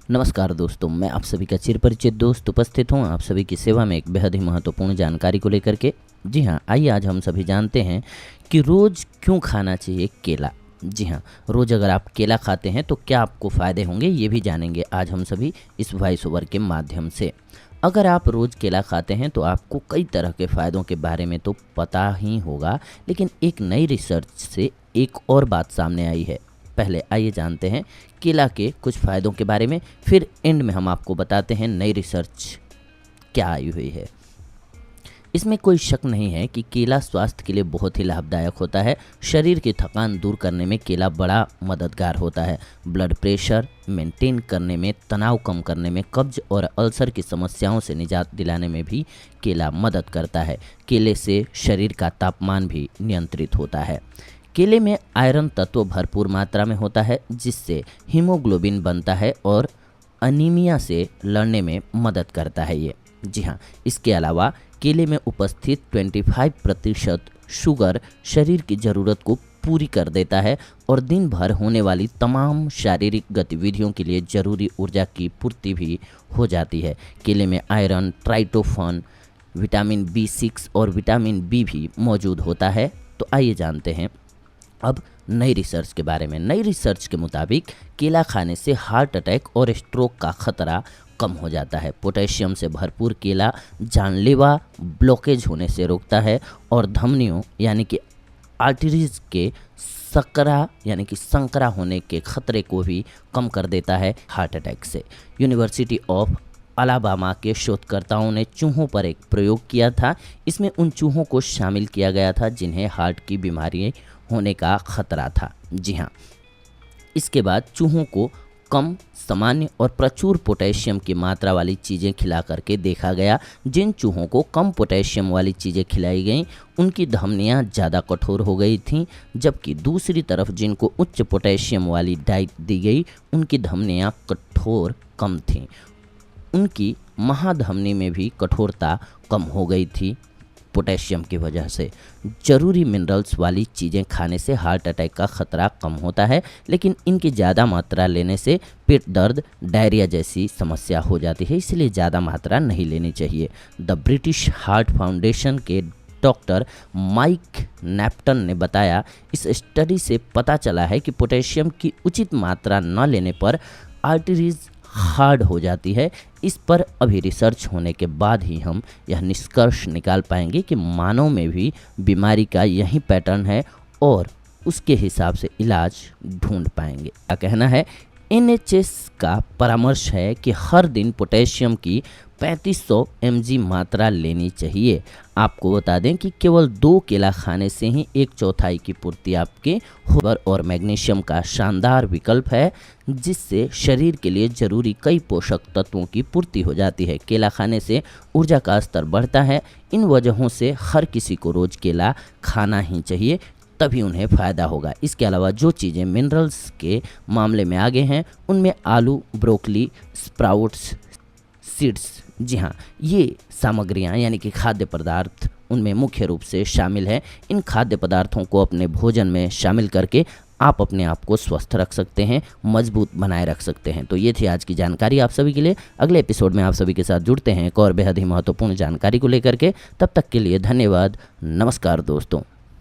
नमस्कार दोस्तों, मैं आप सभी का चिरपरिचित दोस्त उपस्थित हूँ आप सभी की सेवा में एक बेहद ही महत्वपूर्ण जानकारी को लेकर के। जी हाँ, आइए आज हम सभी जानते हैं कि रोज़ क्यों खाना चाहिए केला। जी हाँ, रोज़ अगर आप केला खाते हैं तो क्या आपको फ़ायदे होंगे, ये भी जानेंगे आज हम सभी इस वॉइस ओवर के माध्यम से। अगर आप रोज़ केला खाते हैं तो आपको कई तरह के फ़ायदों के बारे में तो पता ही होगा, लेकिन एक नई रिसर्च से एक और बात सामने आई है। पहले आइए जानते हैं केला के कुछ फ़ायदों के बारे में, फिर एंड में हम आपको बताते हैं नई रिसर्च क्या आई हुई है। इसमें कोई शक नहीं है कि केला स्वास्थ्य के लिए बहुत ही लाभदायक होता है। शरीर की थकान दूर करने में केला बड़ा मददगार होता है। ब्लड प्रेशर मेंटेन करने में, तनाव कम करने में, कब्ज और अल्सर की समस्याओं से निजात दिलाने में भी केला मदद करता है। केले से शरीर का तापमान भी नियंत्रित होता है। केले में आयरन तत्व भरपूर मात्रा में होता है, जिससे हीमोग्लोबिन बनता है और अनीमिया से लड़ने में मदद करता है ये। जी हाँ, इसके अलावा केले में उपस्थित 25% शुगर शरीर की ज़रूरत को पूरी कर देता है और दिन भर होने वाली तमाम शारीरिक गतिविधियों के लिए ज़रूरी ऊर्जा की पूर्ति भी हो जाती है। केले में आयरन, ट्राइटोफन, विटामिन B6 और विटामिन B भी मौजूद होता है। तो आइए जानते हैं अब नई रिसर्च के बारे में। नई रिसर्च के मुताबिक केला खाने से हार्ट अटैक और स्ट्रोक का खतरा कम हो जाता है। पोटेशियम से भरपूर केला जानलेवा ब्लॉकेज होने से रोकता है और धमनियों यानी कि आर्टरीज के संकरा होने के खतरे को भी कम कर देता है हार्ट अटैक से। यूनिवर्सिटी ऑफ अलाबामा के शोधकर्ताओं ने चूहों पर एक प्रयोग किया था। इसमें उन चूहों को शामिल किया गया था जिन्हें हार्ट की बीमारी होने का खतरा था। जी हाँ, इसके बाद चूहों को कम, सामान्य और प्रचुर पोटेशियम की मात्रा वाली चीज़ें खिला करके देखा गया। जिन चूहों को कम पोटेशियम वाली चीज़ें खिलाई गईं उनकी धमनियाँ ज़्यादा कठोर हो गई थीं, जबकि दूसरी तरफ जिनको उच्च पोटेशियम वाली डाइट दी गई उनकी धमनियाँ कठोर कम थीं। उनकी महाधमनी में भी कठोरता कम हो गई थी पोटेशियम की वजह से। जरूरी मिनरल्स वाली चीज़ें खाने से हार्ट अटैक का खतरा कम होता है, लेकिन इनकी ज़्यादा मात्रा लेने से पेट दर्द, डायरिया जैसी समस्या हो जाती है, इसलिए ज़्यादा मात्रा नहीं लेनी चाहिए। द ब्रिटिश हार्ट फाउंडेशन के डॉक्टर माइक नेप्टन ने बताया, इस स्टडी से पता चला है कि पोटेशियम की उचित मात्रा न लेने पर आर्टरीज हार्ड हो जाती है। इस पर अभी रिसर्च होने के बाद ही हम यह निष्कर्ष निकाल पाएंगे कि मानव में भी बीमारी का यही पैटर्न है और उसके हिसाब से इलाज ढूंढ पाएंगे। क्या कहना है? NHS का परामर्श है कि हर दिन पोटेशियम की 3500 mg मात्रा लेनी चाहिए। आपको बता दें कि केवल 2 केला खाने से ही 1/4 की पूर्ति आपके फाइबर और मैग्नीशियम का शानदार विकल्प है, जिससे शरीर के लिए जरूरी कई पोषक तत्वों की पूर्ति हो जाती है। केला खाने से ऊर्जा का स्तर बढ़ता है। इन वजहों से हर किसी को रोज़ केला खाना ही चाहिए, तभी उन्हें फ़ायदा होगा। इसके अलावा जो चीज़ें मिनरल्स के मामले में आगे हैं उनमें आलू, ब्रोकली, स्प्राउट्स, सीड्स, जी हाँ, ये सामग्रियाँ यानी कि खाद्य पदार्थ उनमें मुख्य रूप से शामिल हैं। इन खाद्य पदार्थों को अपने भोजन में शामिल करके आप अपने आप को स्वस्थ रख सकते हैं, मजबूत बनाए रख सकते हैं। तो ये थी आज की जानकारी आप सभी के लिए। अगले एपिसोड में आप सभी के साथ जुड़ते हैं एक और बेहद ही महत्वपूर्ण जानकारी को लेकर के। तब तक के लिए धन्यवाद। नमस्कार दोस्तों।